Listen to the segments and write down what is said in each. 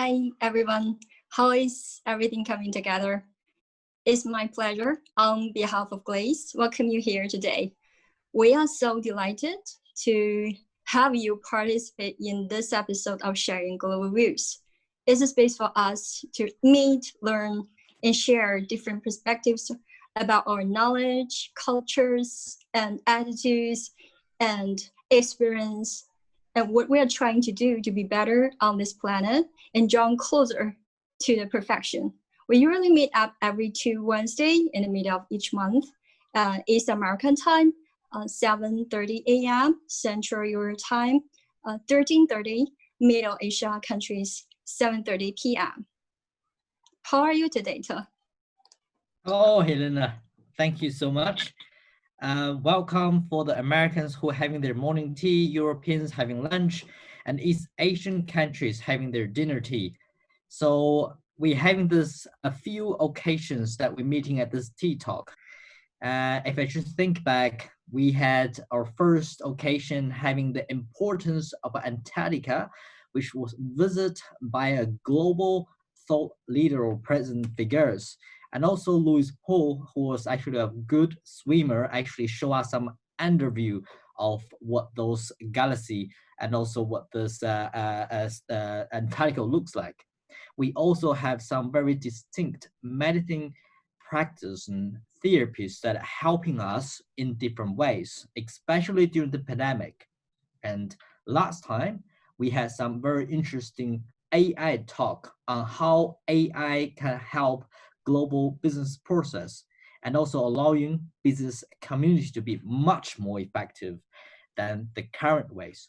Hi, everyone. How is everything coming together? It's my pleasure on behalf of GLASE welcome you here today. We are so delighted to have you participate in this episode of Sharing Global Views. It's a space for us to meet, learn, and share different perspectives about our knowledge, cultures, and attitudes, and experience, and what we are trying to do to be better on this planet and drawn closer to the perfection. We usually meet up every 2 Wednesdays in the middle of each month, East American time, 7:30 a.m. Central European time, 13:30 Middle Asia countries, 7:30 p.m. How are you today, Te? Hello, Helena. Thank you so much. Welcome for the Americans who are having their morning tea, Europeans having lunch, and East Asian countries having their dinner tea. So we're having a few occasions that we're meeting at this tea talk. If I just think back, we had our first occasion having the importance of Antarctica, which was visited by a global thought leader or present figures. And also Louis Paul, who was actually a good swimmer, actually showed us some underview of what those galaxy and also what this Antarctica looks like. We also have some very distinct medicine practice and therapies that are helping us in different ways, especially during the pandemic. And last time, we had some very interesting AI talk on how AI can help global business process and also allowing business community to be much more effective than the current ways.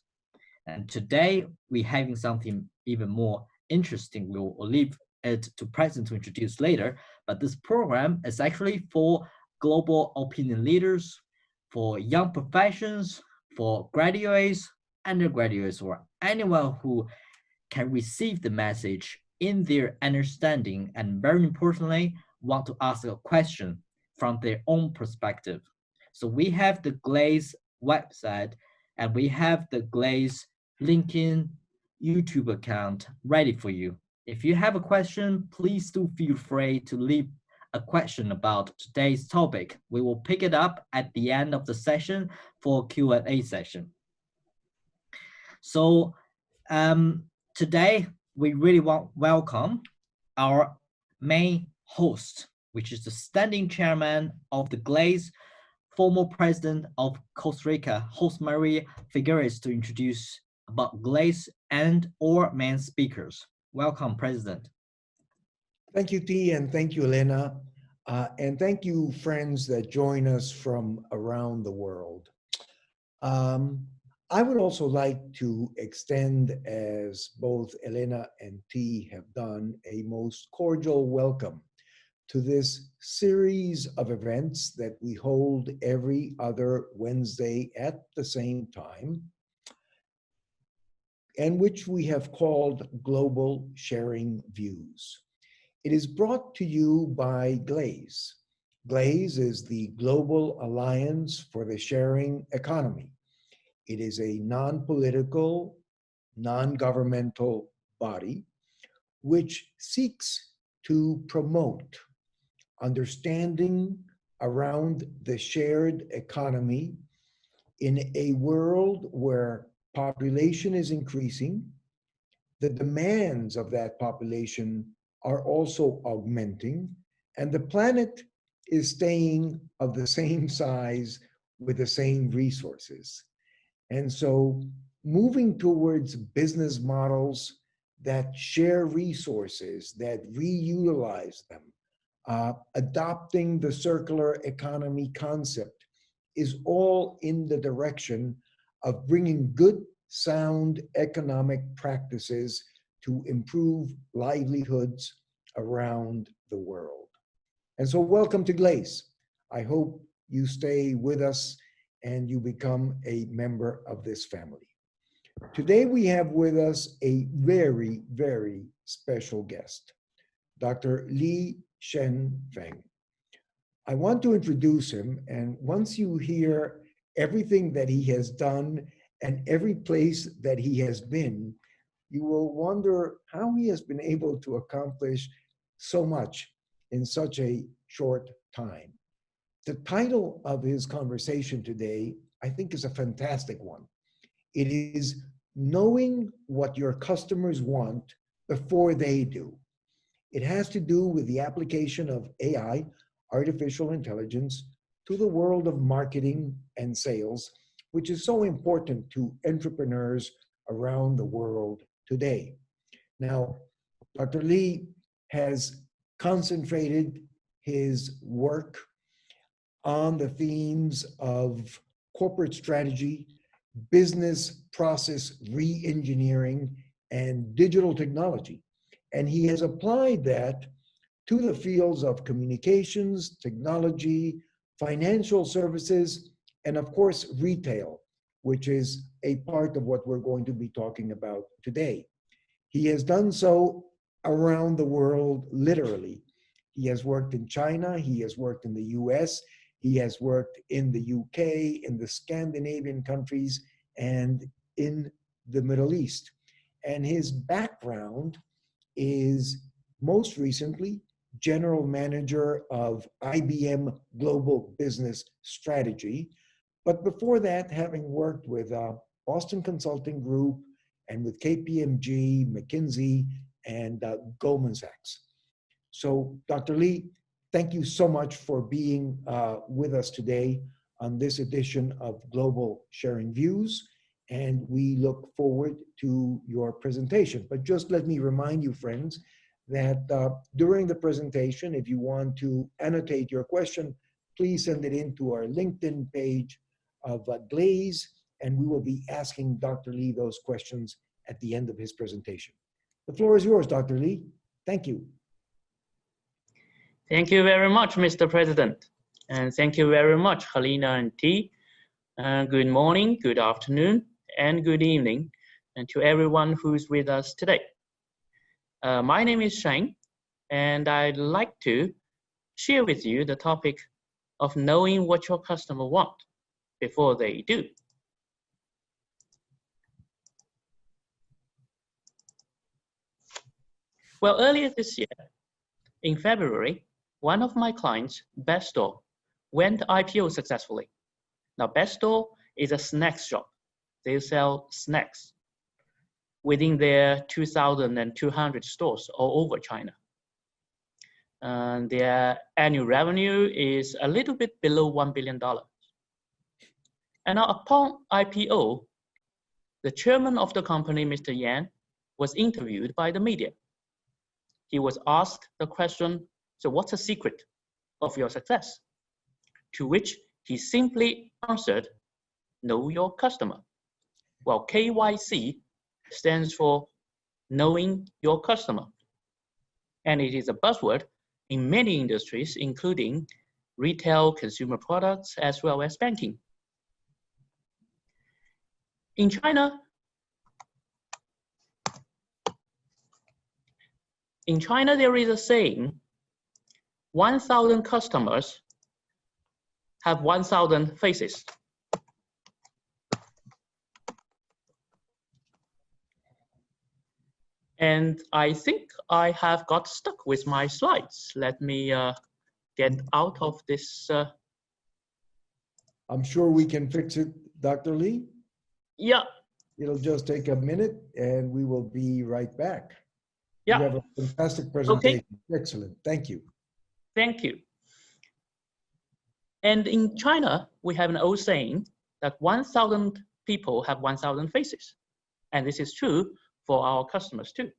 And today we're having something even more interesting. We'll leave it to President to introduce later, but this program is actually for global opinion leaders, for young professions, for graduates, undergraduates, or anyone who can receive the message in their understanding and very importantly, want to ask a question from their own perspective. So we have the GLASE website and we have the GLASE LinkedIn YouTube account ready for you. If you have a question, please do feel free to leave a question about today's topic. We will pick it up at the end of the session for a Q&A session. So today, we really want to welcome our main host, which is the standing chairman of the GLASE, former president of Costa Rica, Jose Maria Figueres, to introduce about GLASE and our main speakers. Welcome, President. Thank you, T, and thank you, Elena. And thank you, friends that join us from around the world. I would also like to extend, as both Elena and T have done, a most cordial welcome to this series of events that we hold every other Wednesday at the same time, and which we have called Global Sharing Views. It is brought to you by GLASE. GLASE is the Global Alliance for the Sharing Economy. It is a non-political, non-governmental body which seeks to promote understanding around the shared economy in a world where population is increasing, the demands of that population are also augmenting, and the planet is staying of the same size with the same resources. And so moving towards business models that share resources, that reutilize them, adopting the circular economy concept is all in the direction of bringing good, sound economic practices to improve livelihoods around the world. And so welcome to GLASE. I hope you stay with us and you become a member of this family. Today we have with us a very, very special guest, Dr. Li Shengfeng. I want to introduce him, and once you hear everything that he has done and every place that he has been, you will wonder how he has been able to accomplish so much in such a short time. The title of his conversation today, I think, is a fantastic one. It is knowing what your customers want before they do. It has to do with the application of AI, artificial intelligence, to the world of marketing and sales, which is so important to entrepreneurs around the world today. Now, Dr. Lee has concentrated his work on the themes of corporate strategy, business process re-engineering, and digital technology. And he has applied that to the fields of communications, technology, financial services, and of course, retail, which is a part of what we're going to be talking about today. He has done so around the world, literally. He has worked in China, he has worked in the US, he has worked in the UK, in the Scandinavian countries, and in the Middle East. And his background is most recently general manager of IBM Global Business Strategy. But before that, having worked with Boston Consulting Group and with KPMG, McKinsey, and Goldman Sachs. So, Dr. Lee, thank you so much for being with us today on this edition of Global Sharing Views, and we look forward to your presentation. But just let me remind you, friends, that during the presentation, if you want to annotate your question, please send it in to our LinkedIn page of GLASE, and we will be asking Dr. Lee those questions at the end of his presentation. The floor is yours, Dr. Lee. Thank you. Thank you very much, Mr. President. And thank you very much, Helena and T. Good morning, good afternoon, and good evening and to everyone who's with us today. My name is Sheng, and I'd like to share with you the topic of knowing what your customer want before they do. Well, earlier this year, in February, one of my clients, Best Store, went IPO successfully. Now, Best Store is a snacks shop. They sell snacks within their 2,200 stores all over China. Their annual revenue is a little bit below $1 billion. And now upon IPO, the chairman of the company, Mr. Yan, was interviewed by the media. He was asked the question, so what's the secret of your success? To which he simply answered, know your customer. Well, KYC stands for knowing your customer. And it is a buzzword in many industries, including retail, consumer products, as well as banking. In China, there is a saying, 1,000 customers have 1,000 faces. And I think I have got stuck with my slides. Let me get out of this. I'm sure we can fix it, Dr. Lee. Yeah. It'll just take a minute and we will be right back. Yeah. You have a fantastic presentation. Okay. Excellent. Thank you. Thank you. And in China, we have an old saying that 1,000 people have 1,000 faces. And this is true for our customers too.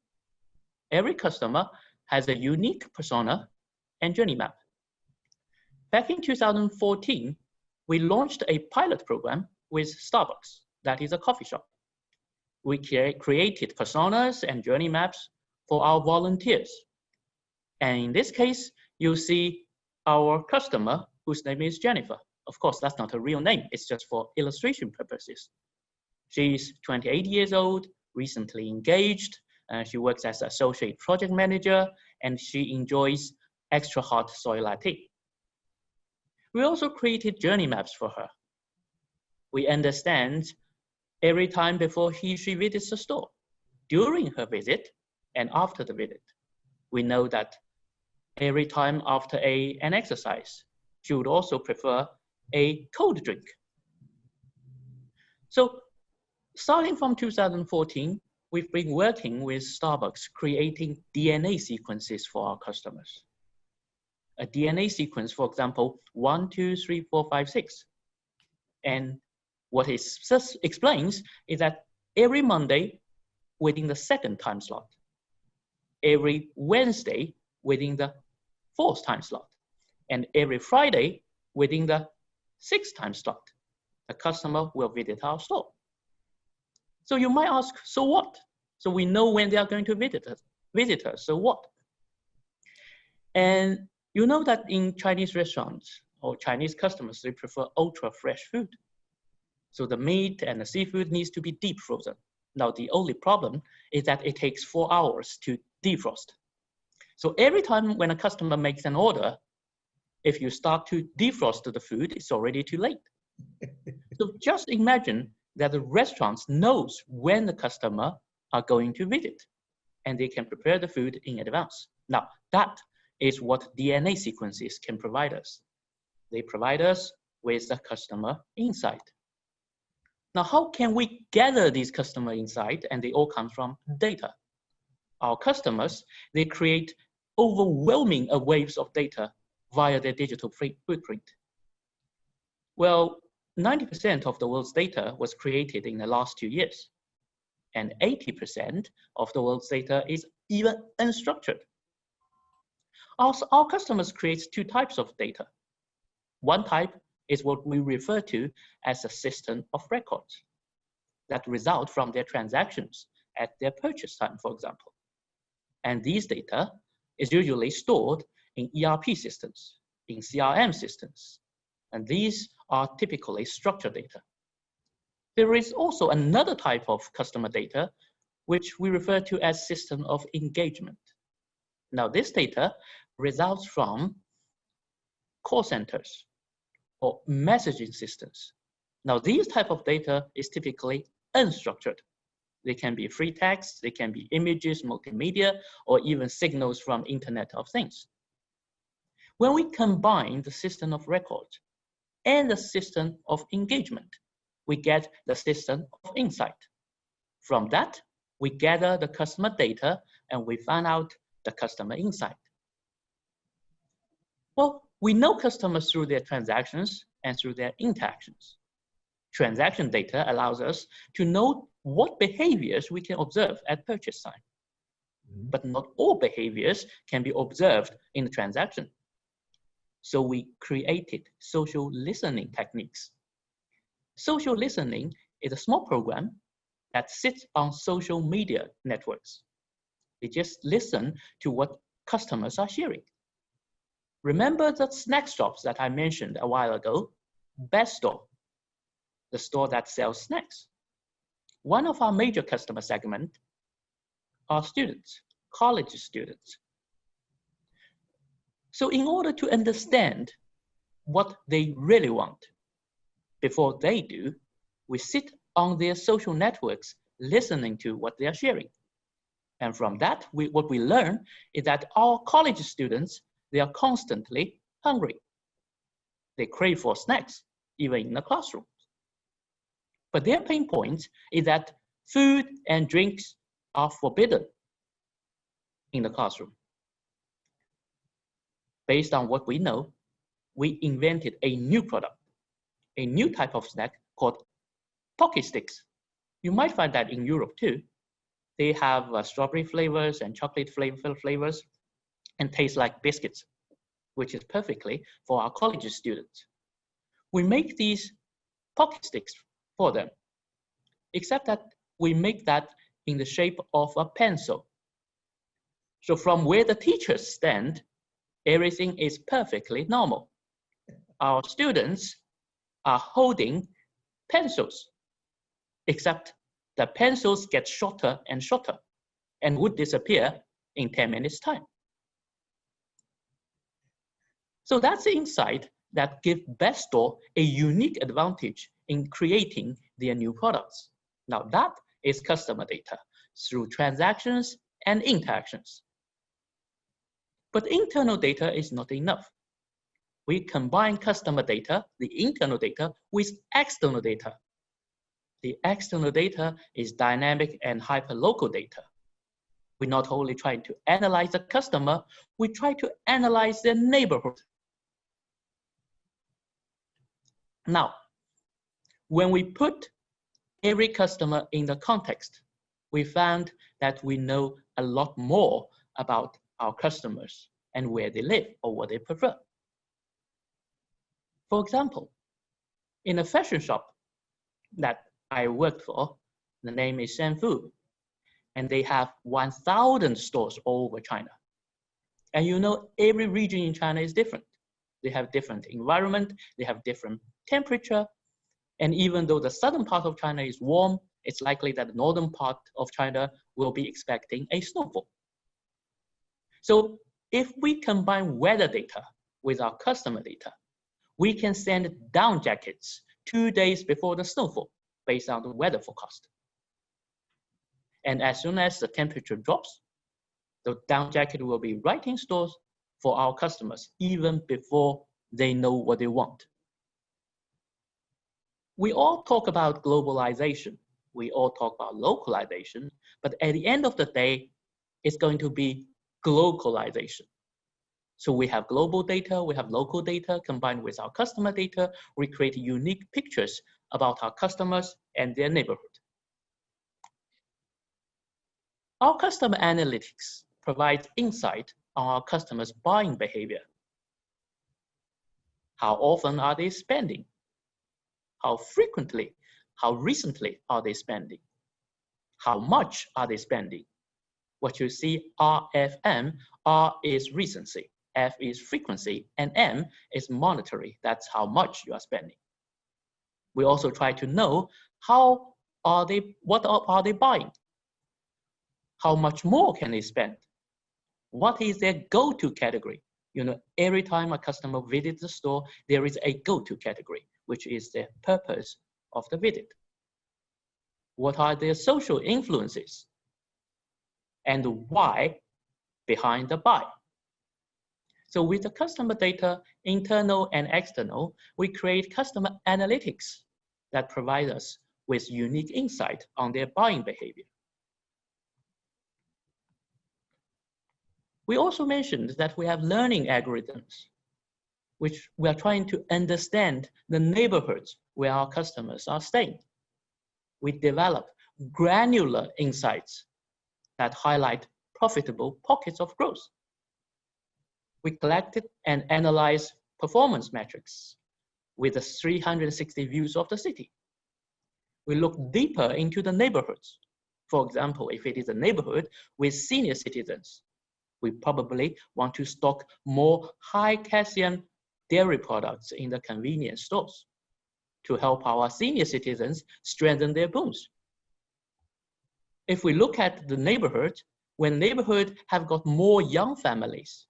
Every customer has a unique persona and journey map. Back in 2014, we launched a pilot program with Starbucks, that is a coffee shop. We created personas and journey maps for our volunteers. And in this case, you'll see our customer, whose name is Jennifer. Of course, that's not her real name. It's just for illustration purposes. She's 28 years old, recently engaged. She works as associate project manager, and she enjoys extra hot soy latte. We also created journey maps for her. We understand every time before she visits the store, during her visit and after the visit. We know that every time after an exercise, she would also prefer a cold drink. So starting from 2014, we've been working with Starbucks creating DNA sequences for our customers. A DNA sequence, for example, 1, 2, 3, 4, 5, 6. And what it just explains is that every Monday within the 2nd time slot, every Wednesday within the 4th time slot, and every Friday within the 6th time slot, the customer will visit our store. So you might ask, so what? So we know when they are going to visit us, so what? And you know that in Chinese restaurants or Chinese customers, they prefer ultra fresh food. So the meat and the seafood needs to be deep frozen. Now, the only problem is that it takes 4 hours to defrost. So every time when a customer makes an order, if you start to defrost the food, it's already too late. So just imagine that the restaurants knows when the customer are going to visit, and they can prepare the food in advance. Now, that is what DNA sequences can provide us. They provide us with the customer insight. Now, how can we gather these customer insight? And they all come from data. Our customers, they create overwhelming waves of data via their digital footprint. Well, 90% of the world's data was created in the last 2 years. And 80% of the world's data is even unstructured. Our customers create 2 types of data. One type is what we refer to as a system of records that result from their transactions at their purchase time, for example. And these data is usually stored in ERP systems, in CRM systems, and these are typically structured data. There is also another type of customer data, which we refer to as system of engagement. Now, this data results from call centers or messaging systems. Now, these type of data is typically unstructured. They can be free text, they can be images, multimedia, or even signals from Internet of Things. When we combine the system of record and the system of engagement, we get the system of insight. From that, we gather the customer data and we find out the customer insight. Well, we know customers through their transactions and through their interactions. Transaction data allows us to know what behaviors we can observe at purchase time. But not all behaviors can be observed in the transaction. So we created social listening techniques. Social listening is a small program that sits on social media networks. They just listen to what customers are sharing. Remember the snack shops that I mentioned a while ago? Best Store, the store that sells snacks. One of our major customer segments are students, college students. So in order to understand what they really want, before they do, we sit on their social networks listening to what they are sharing. And from that, what we learn is that our college students, they are constantly hungry. They crave for snacks, even in the classroom. But their pain point is that food and drinks are forbidden in the classroom. Based on what we know, we invented a new product, a new type of snack called Pocky Sticks. You might find that in Europe too. They have strawberry flavors and chocolate flavors and taste like biscuits, which is perfectly for our college students. We make these Pocky Sticks for them, except that we make that in the shape of a pencil. So from where the teachers stand, everything is perfectly normal. Our students are holding pencils, except the pencils get shorter and shorter and would disappear in 10 minutes time. So that's the insight that gives Best Store a unique advantage in creating their new products. Now that is customer data. through transactions and interactions. But internal data is not enough. We combine customer data, the internal data, with external data. The external data is dynamic and hyperlocal data. We not only try to analyze the customer, we try to analyze their neighborhood. Now, when we put every customer in the context, we found that we know a lot more about our customers and where they live or what they prefer. For example, in a fashion shop that I worked for, the name is Shengfeng, and they have 1,000 stores all over China. And you know, every region in China is different. They have different environment, they have different temperature, and even though the southern part of China is warm, it's likely that the northern part of China will be expecting a snowfall. So if we combine weather data with our customer data, we can send down jackets 2 days before the snowfall based on the weather forecast. And as soon as the temperature drops, the down jacket will be right in stores for our customers, even before they know what they want. We all talk about globalization. We all talk about localization, but at the end of the day, it's going to be globalization. So we have global data, we have local data combined with our customer data. We create unique pictures about our customers and their neighborhood. Our customer analytics provides insight on our customers' buying behavior. How often are they spending? How frequently, how recently are they spending? How much are they spending? What you see, RFM, R is recency, F is frequency, and M is monetary. That's how much you are spending. We also try to know what are they buying? How much more can they spend? What is their go-to category? You know, every time a customer visits the store, there is a go-to category, which is the purpose of the visit. What are their social influences? And the why behind the buy? So with the customer data, internal and external, we create customer analytics that provide us with unique insight on their buying behavior. We also mentioned that we have learning algorithms, which we are trying to understand the neighborhoods where our customers are staying. We develop granular insights that highlight profitable pockets of growth. We collected and analyzed performance metrics with the 360 views of the city. We look deeper into the neighborhoods. For example, if it is a neighborhood with senior citizens, we probably want to stock more high calcium dairy products in the convenience stores to help our senior citizens strengthen their bones. If we look at the neighborhood, when neighborhoods have got more young families,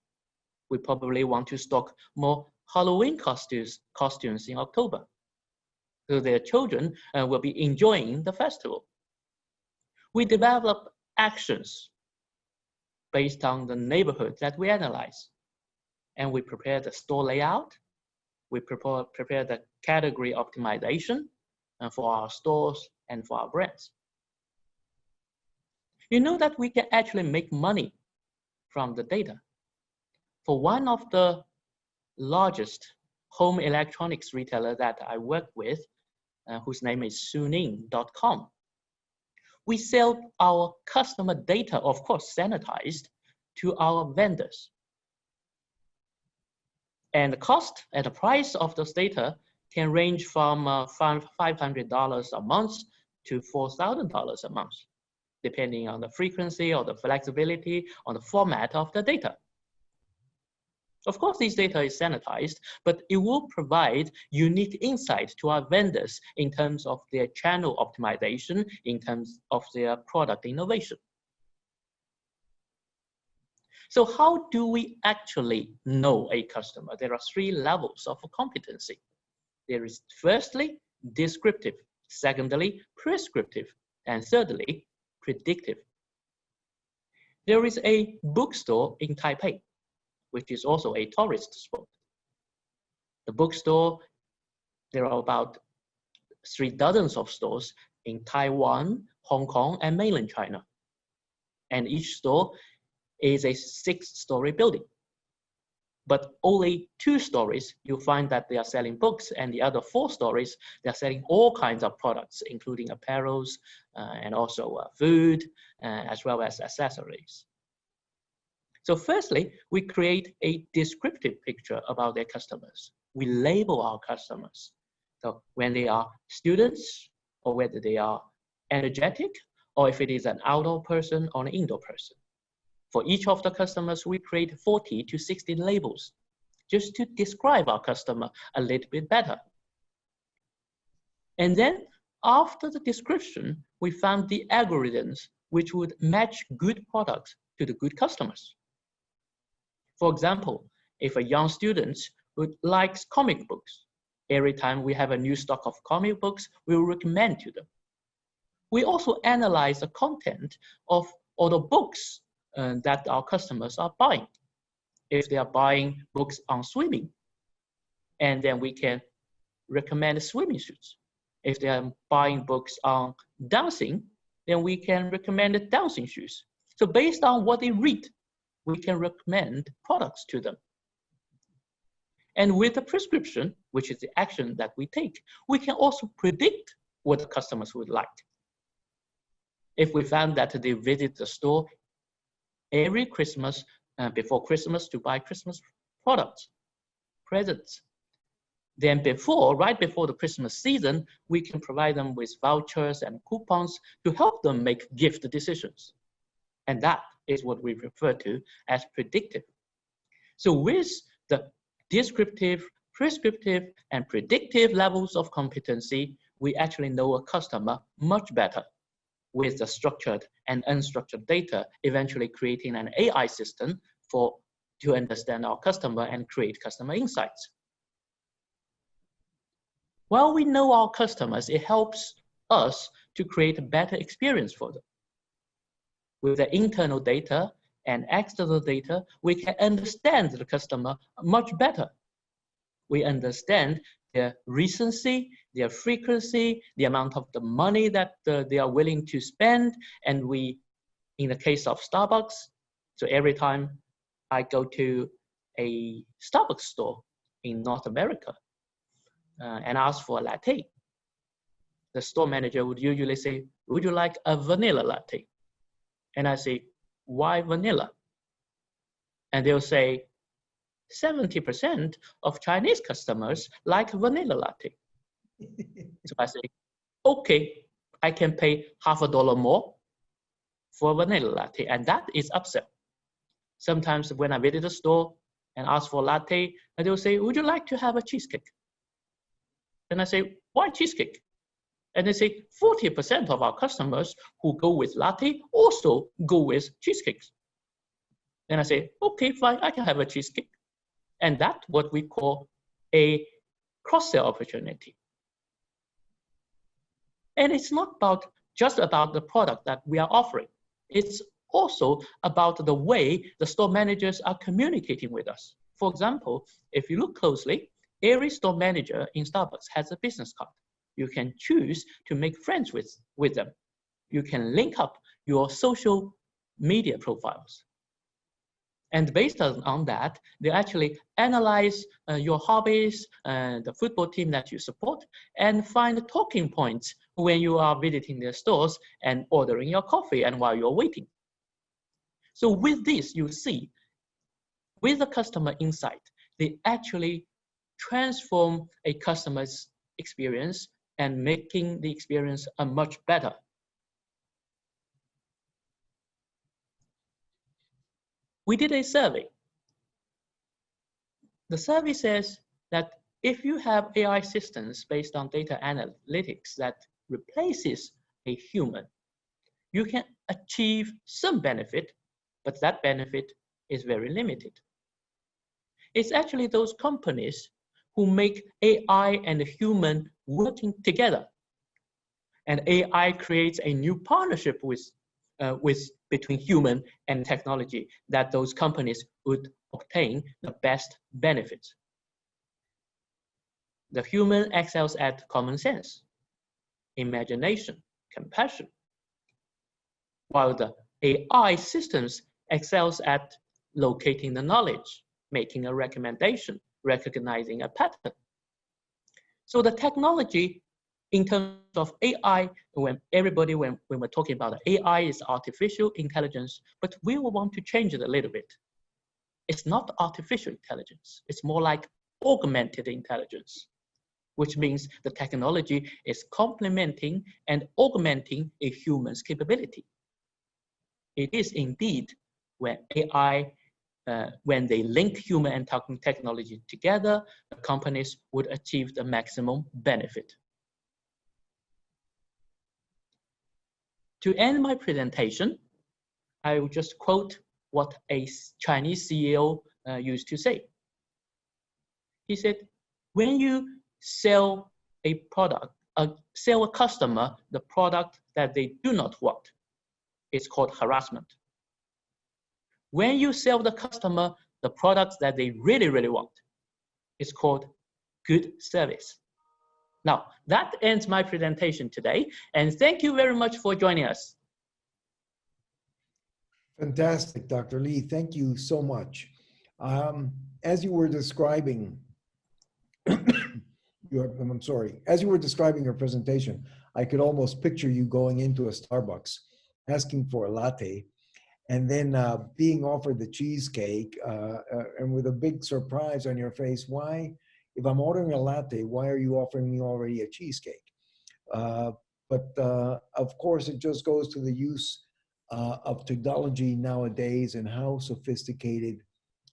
we probably want to stock more Halloween costumes in October, so their children will be enjoying the festival. We develop actions based on the neighborhood that we analyze, and we prepare the store layout. We prepare the category optimization for our stores and for our brands. You know that we can actually make money from the data. For one of the largest home electronics retailer that I work with, whose name is Suning.com, we sell our customer data, of course, sanitized, to our vendors. And the cost and the price of those data can range from $500 a month to $4,000 a month, depending on the frequency or the flexibility or the format of the data. Of course, this data is sanitized, but it will provide unique insight to our vendors in terms of their channel optimization, in terms of their product innovation. So how do we actually know a customer? There are 3 levels of competency. There is firstly, descriptive, secondly, prescriptive, and thirdly, predictive. There is a bookstore in Taipei, which is also a tourist spot. The bookstore, there are about 3 dozens of stores in Taiwan, Hong Kong, and mainland China. And each store is a 6-story building. But only 2 stories, you'll find that they are selling books, and the other 4 stories, they're selling all kinds of products, including apparels and also food, as well as accessories. So firstly, we create a descriptive picture about their customers. We label our customers. So when they are students, or whether they are energetic, or if it is an outdoor person or an indoor person. For each of the customers, we create 40 to 60 labels just to describe our customer a little bit better. And then after the description, we found the algorithms which would match good products to the good customers. For example, if a young student who likes comic books, every time we have a new stock of comic books, we will recommend to them. We also analyze the content of all the books that our customers are buying. If they are buying books on swimming, and then we can recommend swimming suits. If they are buying books on dancing, then we can recommend dancing shoes. So based on what they read, we can recommend products to them. And with the prescription, which is the action that we take, we can also predict what the customers would like. If we found that they visit the store every Christmas, before Christmas, to buy Christmas products, presents, then right before the Christmas season, we can provide them with vouchers and coupons to help them make gift decisions. And that is what we refer to as predictive. So with the descriptive, prescriptive, and predictive levels of competency, we actually know a customer much better with the structured and unstructured data, eventually creating an AI system to understand our customer and create customer insights. While we know our customers, it helps us to create a better experience for them. With the internal data and external data, we can understand the customer much better. We understand their recency, their frequency, the amount of the money that they are willing to spend. And we, in the case of Starbucks, so every time I go to a Starbucks store in North America and ask for a latte, the store manager would usually say, "Would you like a vanilla latte?" And I say, "Why vanilla?" And they'll say, 70% of Chinese customers like vanilla latte. So I say, okay, I can pay $50 more for a vanilla latte, and that is upsell. Sometimes when I visit a store and ask for a latte, and they'll say, "Would you like to have a cheesecake?" And I say, "Why cheesecake?" And they say 40% of our customers who go with latte also go with cheesecakes. And I say, okay, fine, I can have a cheesecake. And that's what we call a cross-sell opportunity. And it's not just about the product that we are offering. It's also about the way the store managers are communicating with us. For example, if you look closely, every store manager in Starbucks has a business card. You can choose to make friends with them. You can link up your social media profiles. And based on that, they actually analyze your hobbies and the football team that you support and find talking points when you are visiting their stores and ordering your coffee and while you're waiting. So with this, you see, with the customer insight, they actually transform a customer's experience and making the experience a much better. We did a survey. The survey says that if you have AI systems based on data analytics that replaces a human, you can achieve some benefit, but that benefit is very limited. It's actually those companies who make AI and the human working together. And AI creates a new partnership with between human and technology, that those companies would obtain the best benefits. The human excels at common sense, imagination, compassion, while the AI systems excels at locating the knowledge, making a recommendation, recognizing a pattern. So the technology in terms of AI, when we're talking about AI is artificial intelligence, but we will want to change it a little bit. It's not artificial intelligence. It's more like augmented intelligence, which means the technology is complementing and augmenting a human's capability. It is indeed when AI, when they link human and technology together, the companies would achieve the maximum benefit. To end my presentation, I will just quote what a Chinese CEO used to say. He said, when you sell a product, sell a customer the product that they do not want, it's called harassment. When you sell the customer the products that they really, really want, it's called good service. Now, that ends my presentation today, and thank you very much for joining us. Fantastic, Dr. Lee. Thank you so much. As you were describing, as you were describing your presentation, I could almost picture you going into a Starbucks, asking for a latte, and then being offered the cheesecake, and with a big surprise on your face. Why, if I'm ordering a latte, why are you offering me already a cheesecake? But of course, it just goes to the use of technology nowadays and how sophisticated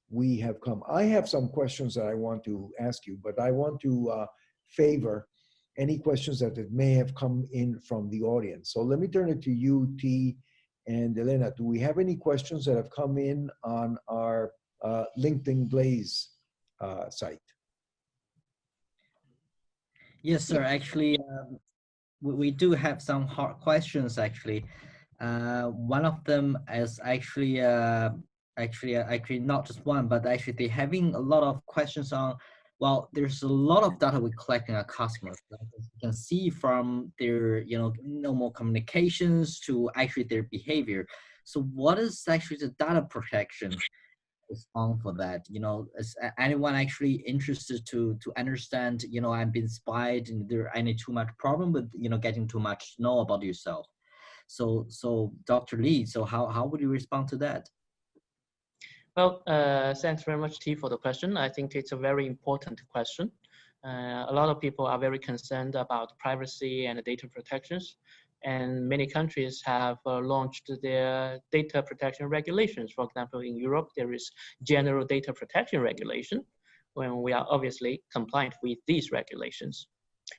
we have come. I have some questions that I want to ask you, but I want to favor any questions that may have come in from the audience. So let me turn it to you, T and Elena. Do we have any questions that have come in on our LinkedIn GLASE site? Yes, sir. Actually, we do have some hard questions, actually. One of them is actually not just one, but actually they're having a lot of questions on, well, there's a lot of data we collect on our customers. You can see from their, normal communications to actually their behavior. So what is actually the data protection is on for that? Is anyone actually interested to understand, I'm being spied and there any too much problem with, getting too much know about yourself? So Dr. Lee, so how would you respond to that? Well, thanks very much, T, for the question. I think it's a very important question. A lot of people are very concerned about privacy and data protections, and many countries have launched their data protection regulations. For example, in Europe, there is general data protection regulation, when we are obviously compliant with these regulations.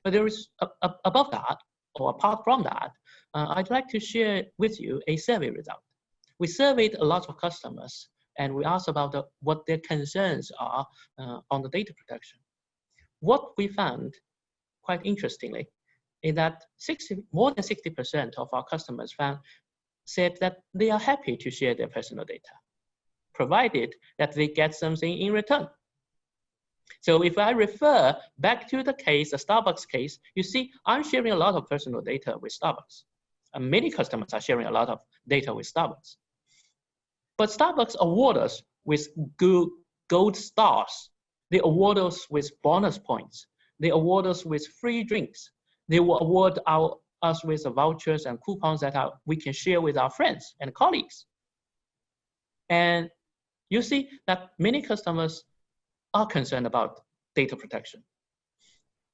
But there is, above that, or apart from that, I'd like to share with you a survey result. We surveyed a lot of customers, and we asked about what their concerns are on the data protection. What we found, quite interestingly, is that more than 60% of our customers said that they are happy to share their personal data, provided that they get something in return. So if I refer back to the case, the Starbucks case, you see I'm sharing a lot of personal data with Starbucks. And many customers are sharing a lot of data with Starbucks. But Starbucks award us with gold stars. They award us with bonus points. They award us with free drinks. They will award us with vouchers and coupons that we can share with our friends and colleagues. And you see that many customers are concerned about data protection,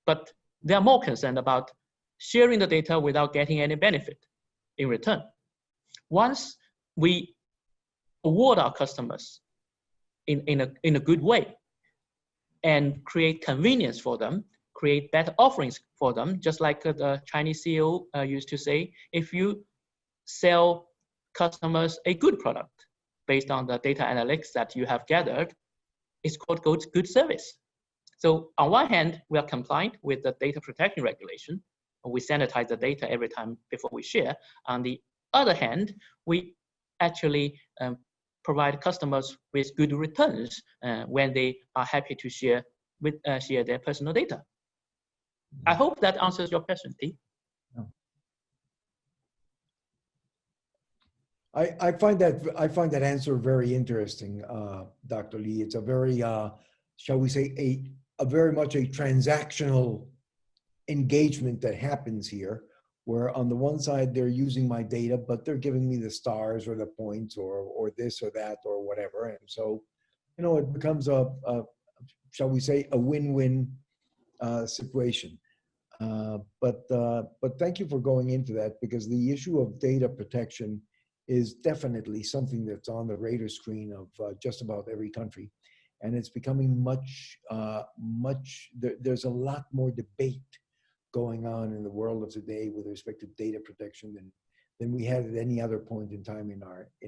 but they are more concerned about sharing the data without getting any benefit in return. Once we award our customers in a good way and create convenience for them, create better offerings for them, just like the Chinese CEO used to say, if you sell customers a good product based on the data analytics that you have gathered, it's called good service. So on one hand, we are compliant with the data protection regulation. We sanitize the data every time before we share. On the other hand, we actually provide customers with good returns when they are happy to share their personal data. I hope that answers your question, T. I find that answer very interesting, Dr. Lee. It's a very, shall we say, a very much a transactional engagement that happens here, where on the one side they're using my data, but they're giving me the stars or the points or this or that or whatever, and so, you know, it becomes a shall we say, a win-win situation. But thank you for going into that, because the issue of data protection is definitely something that's on the radar screen of just about every country. And it's becoming there's a lot more debate going on in the world of today with respect to data protection than we had at any other point in time in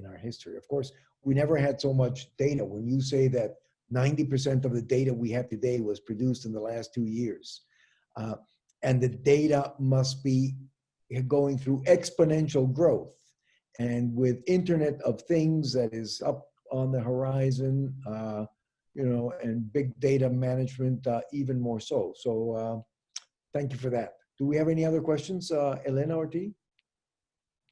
our history. Of course, we never had so much data. When you say that 90% of the data we have today was produced in the last 2 years, and the data must be going through exponential growth. And with Internet of Things that is up on the horizon, you know, and big data management even more so. So thank you for that. Do we have any other questions, Elena or T?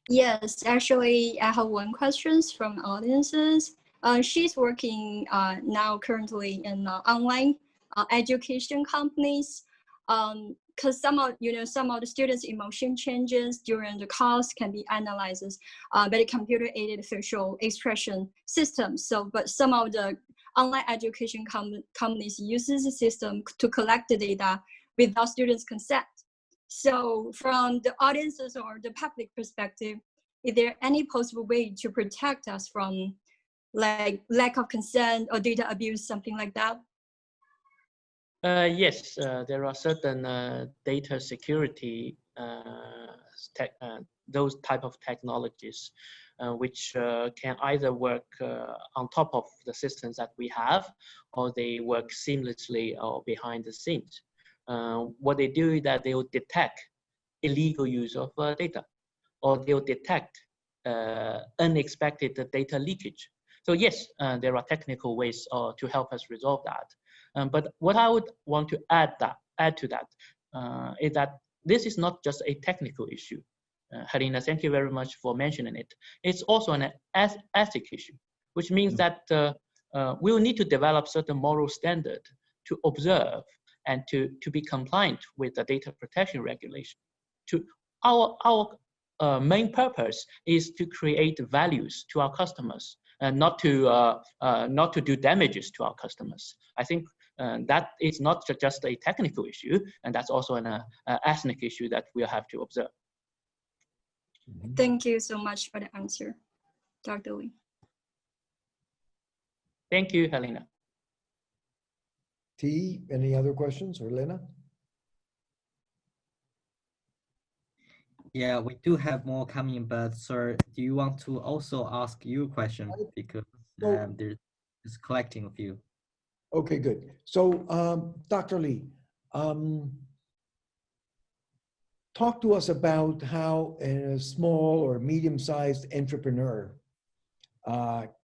Yes, actually, I have one question from audiences. She's working now currently in online education companies. Because some of the students' emotion changes during the course can be analyzed by the computer-aided facial expression system. So, but some of the online education companies uses the system to collect the data without students' consent. So, from the audiences or the public perspective, is there any possible way to protect us from like lack of consent or data abuse, something like that? Yes, there are certain data security, those type of technologies, which can either work on top of the systems that we have, or they work seamlessly or behind the scenes. What they do is that they will detect illegal use of data, or they will detect unexpected data leakage. So yes, there are technical ways to help us resolve that. But what I would want to add to that is that this is not just a technical issue. Helena, thank you very much for mentioning it. It's also an ethic issue, which means that we will need to develop certain moral standard to observe and to be compliant with the data protection regulation. Our main purpose is to create values to our customers, and not to do damages to our customers. I think that is not just a technical issue, and that's also an ethnic issue that we'll have to observe. Thank you so much for the answer, Dr. Lee. Thank you, Helena. T, any other questions, or Lena? Yeah, we do have more coming, but sir, do you want to also ask your question, because there's collecting a few. Okay, good. So, Dr. Lee, talk to us about how a small or medium-sized entrepreneur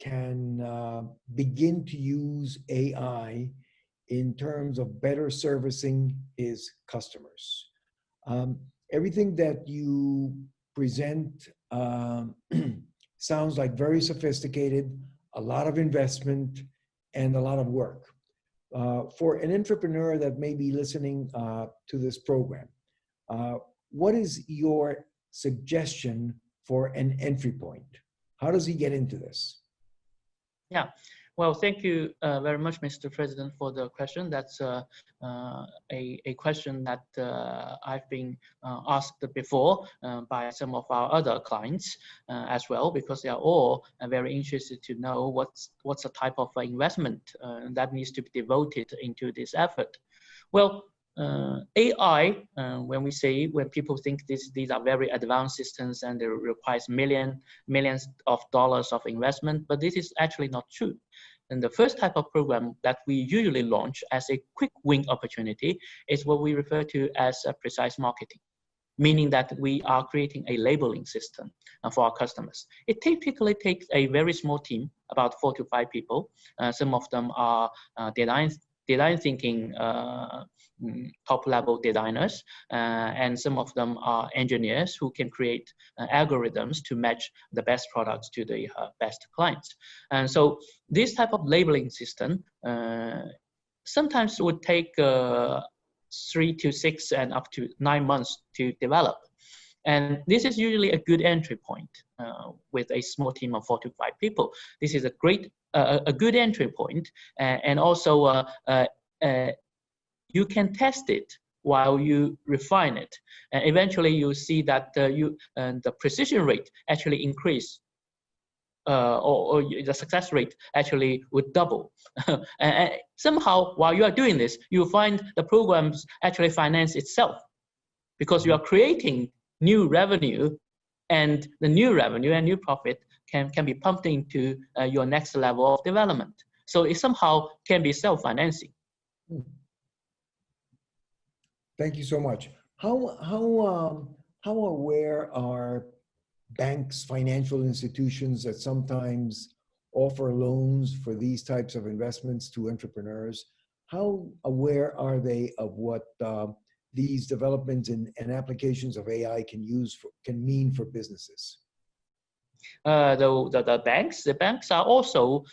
can begin to use AI in terms of better servicing his customers. Everything that you present sounds like very sophisticated, a lot of investment, and a lot of work. For an entrepreneur that may be listening to this program, what is your suggestion for an entry point? How does he get into this? Yeah, well, thank you very much, Mr. President, for the question. That's a question that I've been asked before by some of our other clients as well, because they are all very interested to know what's the type of investment that needs to be devoted into this effort. Well, AI, when people think these are very advanced systems and it requires millions of dollars of investment, but this is actually not true. And the first type of program that we usually launch as a quick win opportunity is what we refer to as precise marketing. meaning that we are creating a labeling system for our customers. It typically takes a very small team, about 4 to 5 people. Some of them are design thinking top-level designers, and some of them are engineers who can create algorithms to match the best products to the best clients. And so this type of labeling system sometimes would take 3 to 6 and up to 9 months to develop. And this is usually a good entry point with a small team of 4 to 5 people. This is a good entry point, and also you can test it while you refine it. And eventually you see that the precision rate actually increase, or the success rate actually would double. And somehow, while you are doing this, you find the programs actually finance itself, because you are creating new revenue, and the new revenue and new profit can be pumped into your next level of development. So it somehow can be self-financing. Thank you so much. How aware are banks, financial institutions that sometimes offer loans for these types of investments to entrepreneurs? How aware are they of what these developments and applications of AI can mean for businesses? The banks are also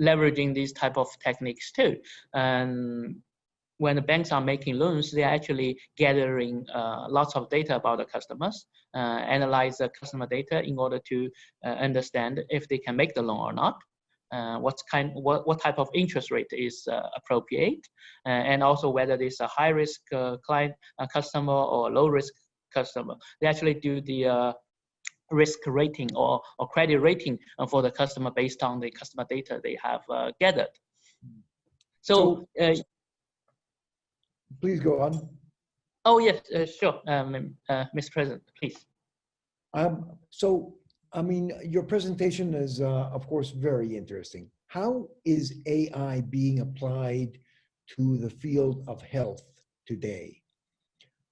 leveraging these type of techniques too. And when the banks are making loans, they're actually gathering lots of data about the customers, analyze the customer data in order to understand if they can make the loan or not. What type of interest rate is appropriate, and also whether there's a high risk customer or low risk customer. They actually do the risk rating or credit rating for the customer based on the customer data they have gathered. So please go on. Oh yes, sure, Mr. President, please. So, I mean, your presentation is, of course, very interesting. How is AI being applied to the field of health today?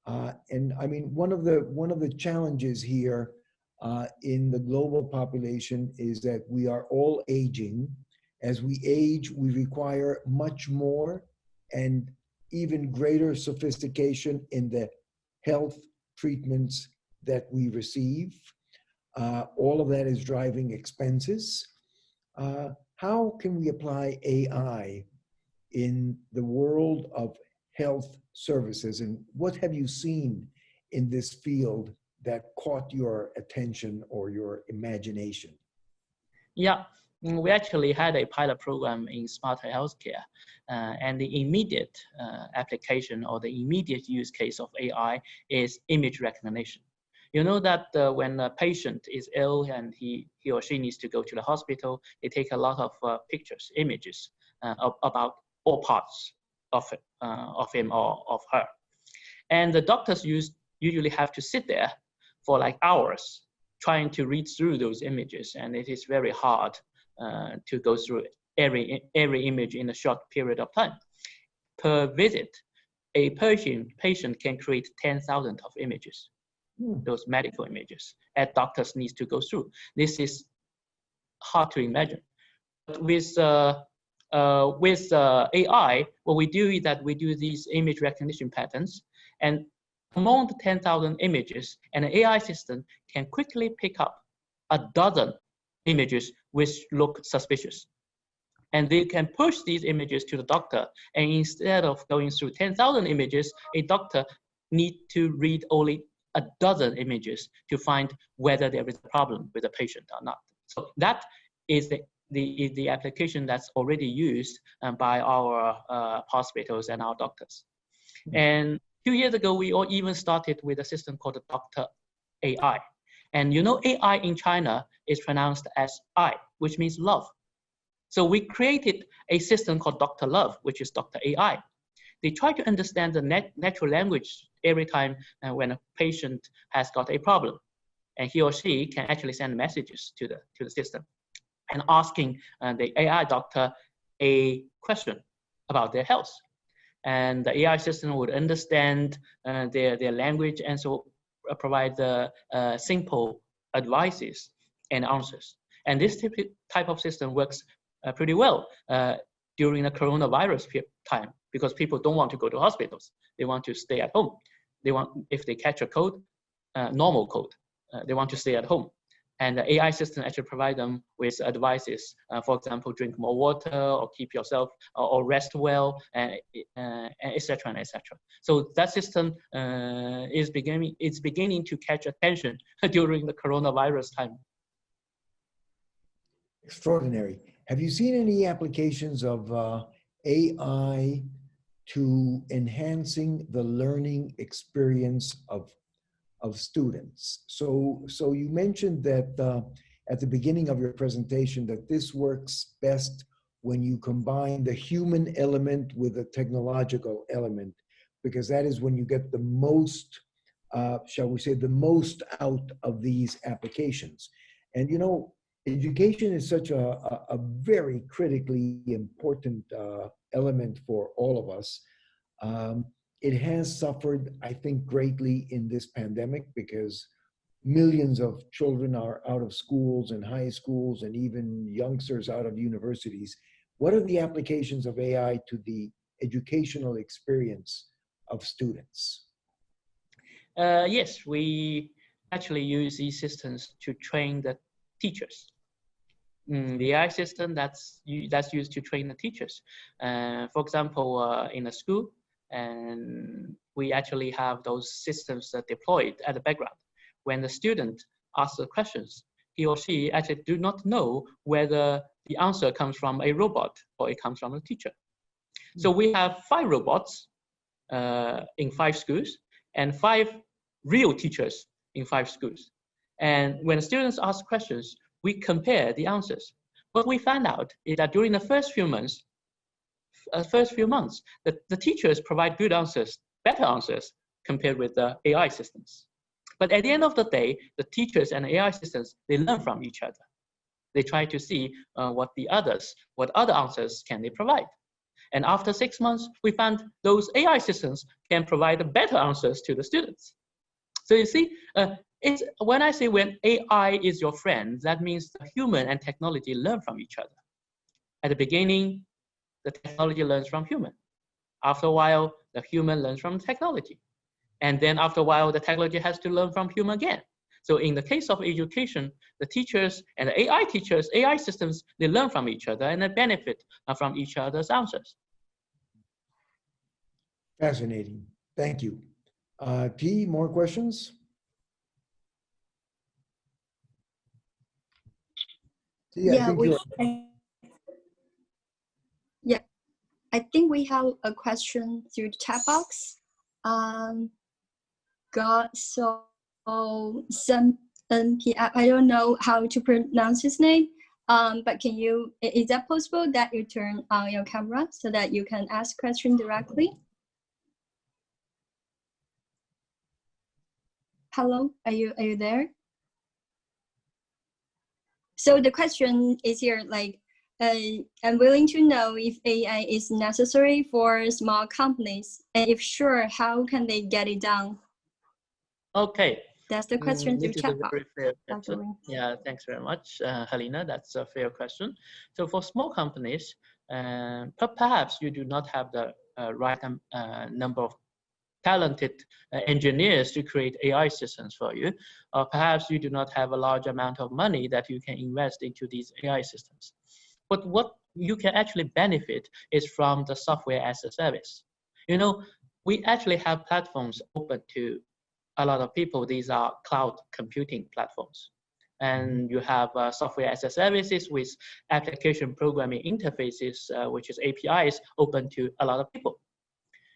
And I mean, one of the challenges here in the global population is that we are all aging. As we age, we require much more and even greater sophistication in the health treatments that we receive. All of that is driving expenses. How can we apply AI in the world of health services, and what have you seen in this field that caught your attention or your imagination? Yeah, we actually had a pilot program in smarter healthcare, and the immediate application or the immediate use case of AI is image recognition. You know that when a patient is ill and he or she needs to go to the hospital, they take a lot of pictures, images about all parts of him or of her. And the doctors usually have to sit there for like hours trying to read through those images, and it is very hard to go through every image in a short period of time. Per visit, a patient can create 10,000 of images. Those medical images, and doctors need to go through. This is hard to imagine. But with AI, what we do is that we do these image recognition patterns, and among the 10,000 images, an AI system can quickly pick up a dozen images which look suspicious. And they can push these images to the doctor, and instead of going through 10,000 images, a doctor needs to read only a dozen images to find whether there is a problem with the patient or not. So that is the application that's already used by our hospitals and our doctors. And 2 years ago, we all even started with a system called the Doctor AI. And you know, AI in China is pronounced as I, which means love. So we created a system called Dr. Love, which is Dr. AI. They try to understand the natural language every time when a patient has got a problem, and he or she can actually send messages to the system and asking the AI doctor a question about their health. and the AI system would understand their language and so provide the simple advices and answers. And this type of system works pretty well during the coronavirus time, because people don't want to go to hospitals. They want to stay at home. If they catch a cold, normal cold, they want to stay at home. And the AI system actually provide them with advices. For example, drink more water, or keep yourself, or rest well, etc. and etc. So that system is beginning to catch attention during the coronavirus time. Extraordinary. Have you seen any applications of AI to enhancing the learning experience of students? So you mentioned that at the beginning of your presentation that this works best when you combine the human element with the technological element, because that is when you get the most, shall we say, the most out of these applications. And you know, education is such a very critically important element for all of us. It has suffered, I think, greatly in this pandemic, because millions of children are out of schools and high schools, and even youngsters out of universities. What are the applications of AI to the educational experience of students? Yes, we actually use these systems to train the teachers. The AI system that's used to train the teachers. For example, in a school, and we actually have those systems deployed at the background. When the student asks the questions, he or she actually do not know whether the answer comes from a robot or it comes from a teacher. So we have 5 robots in 5 schools, and 5 real teachers in 5 schools. And when students ask questions, we compare the answers. What we found out is that during the first few months, the teachers provide good answers, better answers compared with the AI systems. But at the end of the day, the teachers and the AI systems, they learn from each other. They try to see what other answers can they provide. And after 6 months, we found those AI systems can provide better answers to the students. So you see, when I say when AI is your friend, that means the human and technology learn from each other. At the beginning, the technology learns from human. After a while, the human learns from technology. And then after a while, the technology has to learn from human again. So in the case of education, the teachers and the AI teachers, AI systems, they learn from each other and they benefit from each other's answers. Fascinating. Thank you. T, more questions? T, I think we have a question through the chat box. Some I don't know how to pronounce his name. But is that possible that you turn on your camera so that you can ask questions directly? Hello, are you there? So the question is here, like, I'm willing to know if AI is necessary for small companies, and if sure, how can they get it done? Okay. That's the question through This is chat a box. very fair question. Yeah, thanks very much, Helena. That's a fair question. So for small companies, perhaps you do not have the right number of talented engineers to create AI systems for you, or perhaps you do not have a large amount of money that you can invest into these AI systems. But what you can actually benefit is from the software as a service. You know, we actually have platforms open to a lot of people. These are cloud computing platforms. And you have software as a services with application programming interfaces, which is APIs, open to a lot of people.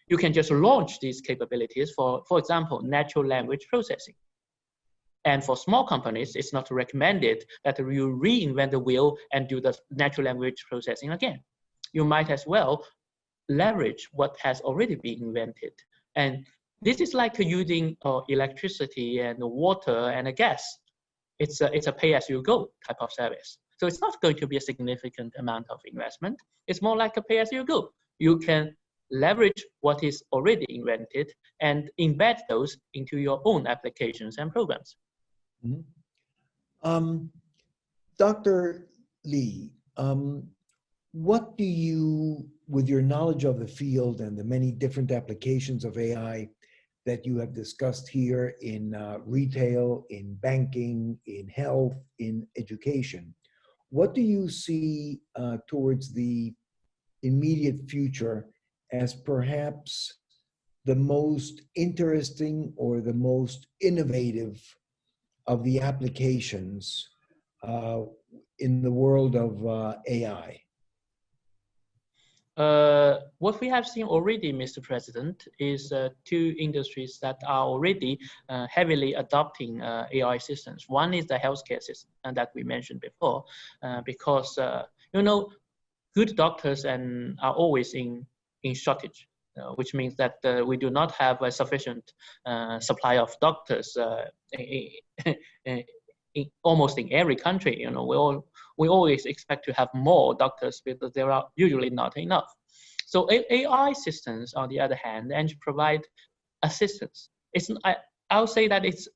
You can just launch these capabilities for example, natural language processing. And for small companies, it's not recommended that you reinvent the wheel and do the natural language processing again. You might as well leverage what has already been invented. And this is like using electricity and water and gas. It's a pay-as-you-go type of service. So it's not going to be a significant amount of investment. It's more like a pay-as-you-go. You can leverage what is already invented and embed those into your own applications and programs. Mm-hmm. Dr. Lee, what do you, with your knowledge of the field and the many different applications of AI that you have discussed here in retail, in banking, in health, in education, what do you see towards the immediate future as perhaps the most interesting or the most innovative of the applications in the world of AI? What we have seen already, Mr. President, is two industries that are already heavily adopting AI systems. One is the healthcare system that we mentioned before, because good doctors are always in shortage, which means that we do not have a sufficient supply of doctors almost in every country. We always expect to have more doctors because there are usually not enough. So AI systems, on the other hand, and provide assistance. I would say that it's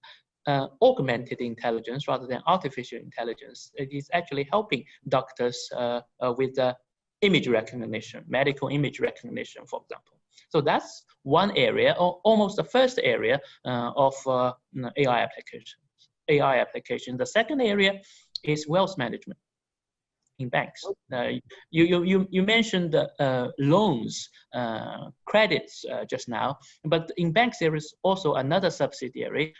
augmented intelligence rather than artificial intelligence. It is actually helping doctors with image recognition, medical image recognition, for example. So that's one area, or almost the first area of AI application. The second area is wealth management in banks. You mentioned loans, credits just now, but in banks there is also another subsidiary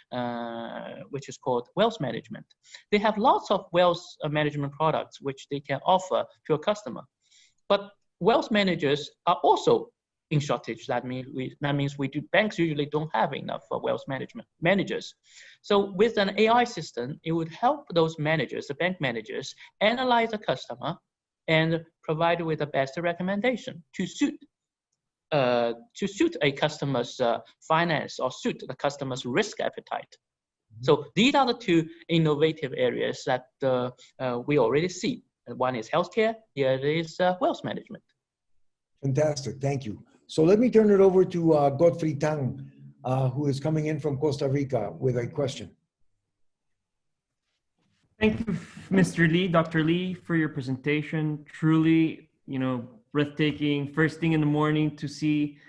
which is called wealth management. They have lots of wealth management products which they can offer to a customer, but wealth managers are also in shortage. That means banks usually don't have enough wealth managers. So with an AI system, it would help those managers, the bank managers, analyze the customer and provide with the best recommendation to suit a customer's finance or suit the customer's risk appetite. So these are the two innovative areas that we already see. One is healthcare, the other is wealth management. Fantastic, thank you. So let me turn it over to Godfrey Tang, who is coming in from Costa Rica with a question. Thank you, Mr. Lee, Dr. Lee, for your presentation. Truly, breathtaking. First thing in the morning to see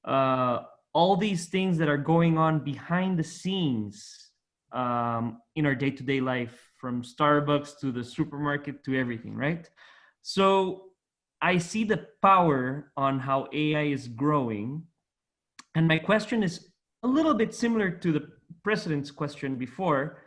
all these things that are going on behind the scenes in our day-to-day life, from Starbucks to the supermarket to everything, right? So I see the power on how AI is growing. And my question is a little bit similar to the president's question before.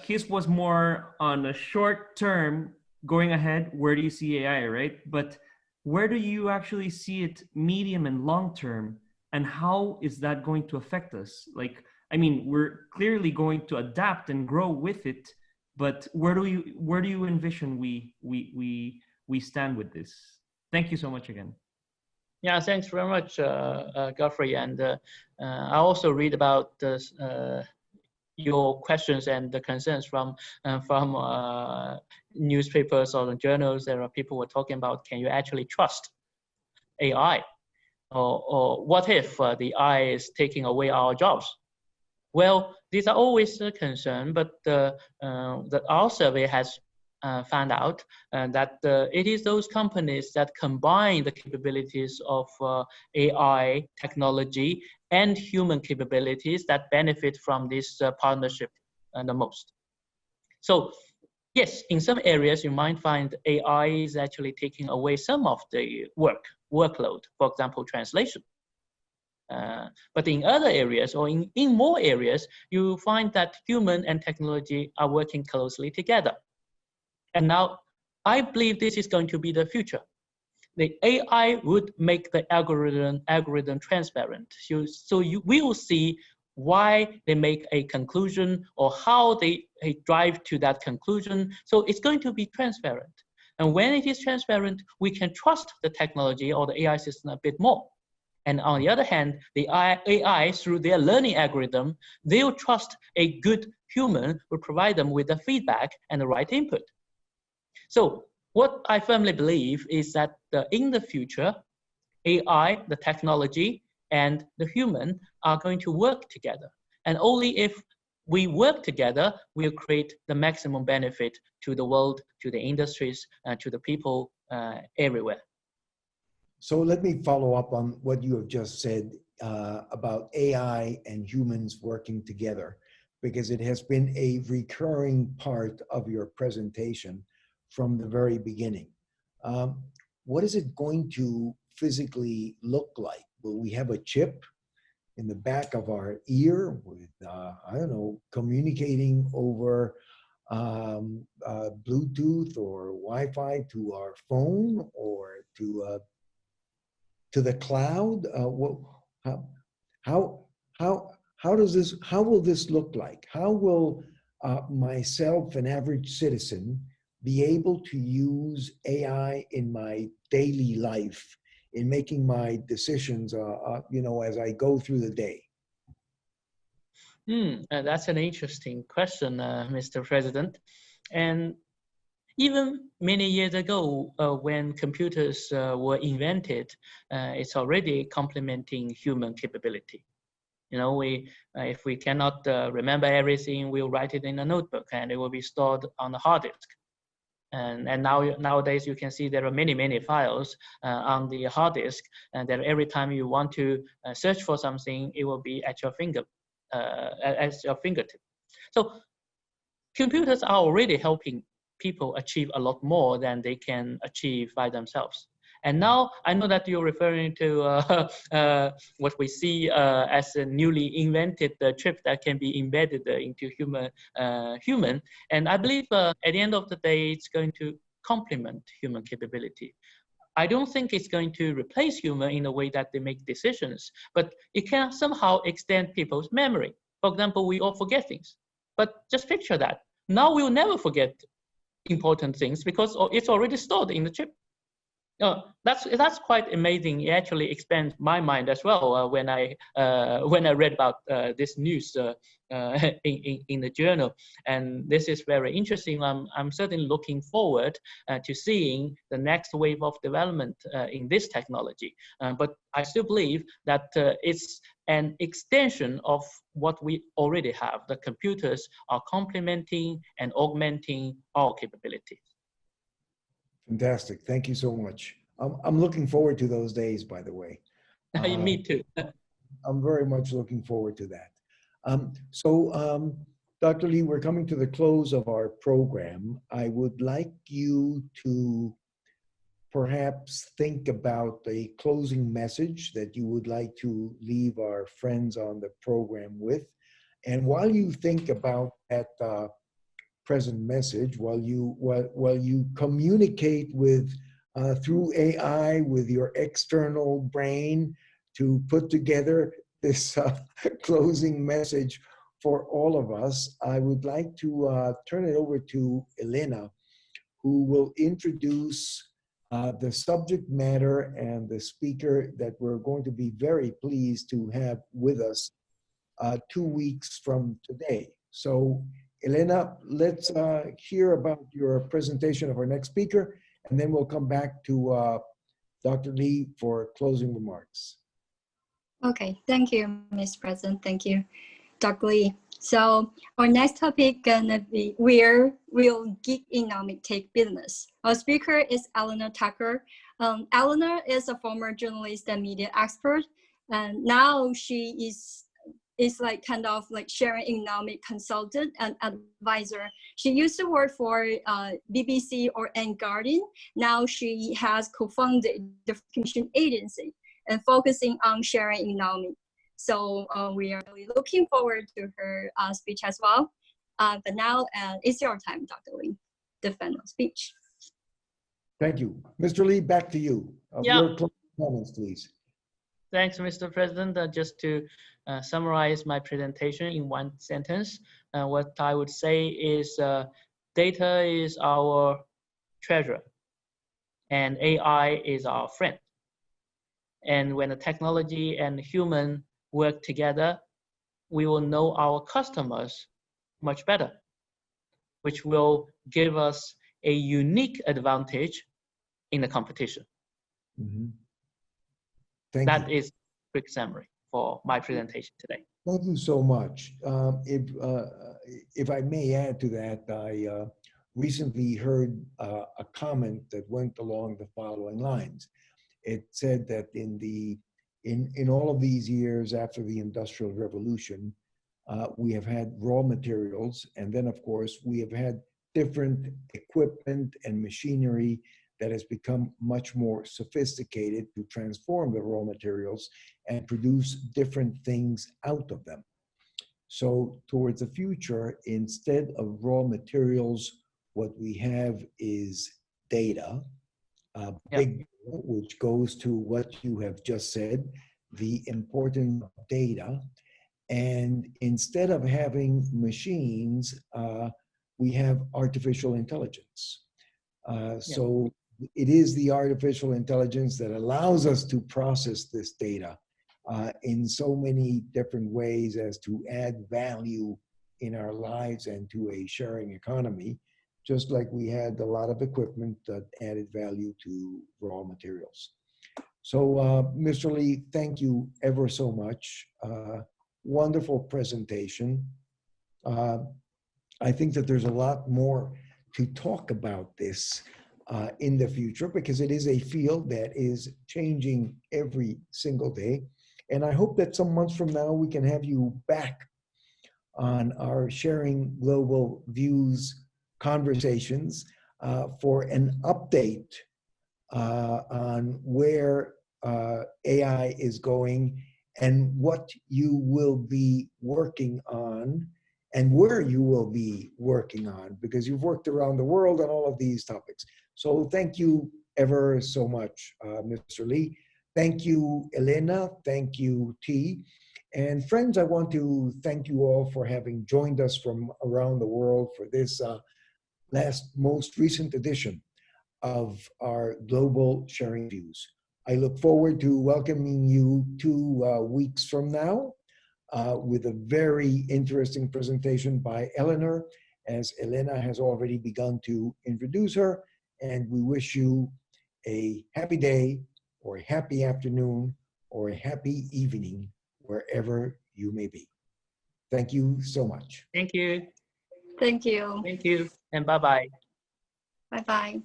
His was more on a short term, going ahead, where do you see AI, right? But where do you actually see it medium and long term? And how is that going to affect us? We're clearly going to adapt and grow with it, but where do you envision we stand with this? Thank you so much again. Yeah, thanks very much, Godfrey. And I also read about this, your questions and the concerns from newspapers or the journals. There are people who are talking about, can you actually trust AI? Or what if the AI is taking away our jobs? Well, these are always a concern, but our survey has found out that it is those companies that combine the capabilities of AI technology and human capabilities that benefit from this partnership the most. So yes, in some areas you might find AI is actually taking away some of the workload, for example, translation. But in other areas, or in more areas, you find that human and technology are working closely together. And now, I believe this is going to be the future. The AI would make the algorithm transparent. So we will see why they make a conclusion or how they drive to that conclusion. So it's going to be transparent. And when it is transparent, we can trust the technology or the AI system a bit more. And on the other hand, the AI, through their learning algorithm, they'll trust a good human will provide them with the feedback and the right input. So what I firmly believe is that in the future, AI, the technology, and the human are going to work together. And only if we work together, we'll create the maximum benefit to the world, to the industries, to the people everywhere. So let me follow up on what you have just said about AI and humans working together, because it has been a recurring part of your presentation from the very beginning. What is it going to physically look like? Will we have a chip in the back of our ear with, I don't know, communicating over Bluetooth or Wi-Fi to our phone or to the cloud? How will this look like? How will myself, an average citizen, be able to use AI in my daily life in making my decisions, as I go through the day? That's an interesting question, Mr. President. And even many years ago, when computers were invented, it's already complementing human capability. If we cannot remember everything, we'll write it in a notebook and it will be stored on the hard disk. And nowadays you can see there are many files on the hard disk, and that every time you want to search for something, it will be at your fingertip. So computers are already helping people achieve a lot more than they can achieve by themselves. And now I know that you're referring to what we see as a newly invented chip that can be embedded into human. And I believe at the end of the day, it's going to complement human capability. I don't think it's going to replace human in a way that they make decisions, but it can somehow extend people's memory. For example, we all forget things, but just picture that. Now we'll never forget important things because it's already stored in the chip. That's quite amazing. It actually expands my mind as well when I read about this news in the journal, and this is very interesting. I'm certainly looking forward to seeing the next wave of development in this technology. But I still believe that it's an extension of what we already have. The computers are complementing and augmenting our capabilities. Fantastic. Thank you so much. I'm looking forward to those days, by the way. Me too. I'm very much looking forward to that. Dr. Lee, we're coming to the close of our program. I would like you to perhaps think about a closing message that you would like to leave our friends on the program with. And while you think about that present message, while you communicate with through AI with your external brain to put together this closing message for all of us, I would like to turn it over to Elena, who will introduce the subject matter and the speaker that we're going to be very pleased to have with us 2 weeks from today. So Elena, let's hear about your presentation of our next speaker, and then we'll come back to Dr. Lee for closing remarks. Okay, thank you, Mr. President. Thank you, Dr. Lee. So our next topic gonna be where will gig economic take business. Our speaker is Eleanor Tucker. Eleanor is a former journalist and media expert, and now she is like kind of like sharing economic consultant and advisor. She used to work for BBC or Guardian. Now she has co-founded the commission agency and focusing on sharing economic. So we are really looking forward to her speech as well. But now it's your time, Dr. Lee, the final speech. Thank you. Mr. Lee, back to you. Your closing comments, please. Thanks, Mr. President. Just to summarize my presentation in one sentence, what I would say is data is our treasure and AI is our friend. And when the technology and human work together, we will know our customers much better, which will give us a unique advantage in the competition. Mm-hmm. That is quick summary for my presentation today. Thank you so much. If I may add to that, I recently heard a comment that went along the following lines. It said that in all of these years after the Industrial Revolution, we have had raw materials, and then of course we have had different equipment and machinery that has become much more sophisticated to transform the raw materials and produce different things out of them. So towards the future, instead of raw materials, what we have is data, big, which goes to what you have just said, the importance of data. And instead of having machines, we have artificial intelligence. So it is the artificial intelligence that allows us to process this data in so many different ways as to add value in our lives and to a sharing economy, just like we had a lot of equipment that added value to raw materials. So, Mr. Lee, thank you ever so much. Wonderful presentation. I think that there's a lot more to talk about this in the future, because it is a field that is changing every single day. And I hope that some months from now, we can have you back on our Sharing Global Views conversations for an update on where AI is going and what you will be working on and where you will be working on, because you've worked around the world on all of these topics. So thank you ever so much, Mr. Lee. Thank you, Elena. Thank you, T. And friends, I want to thank you all for having joined us from around the world for this most recent edition of our Global Sharing Views. I look forward to welcoming you 2 weeks from now with a very interesting presentation by Eleanor, as Elena has already begun to introduce her. And we wish you a happy day, or a happy afternoon, or a happy evening, wherever you may be. Thank you so much. Thank you. Thank you. Thank you. And bye-bye. Bye-bye.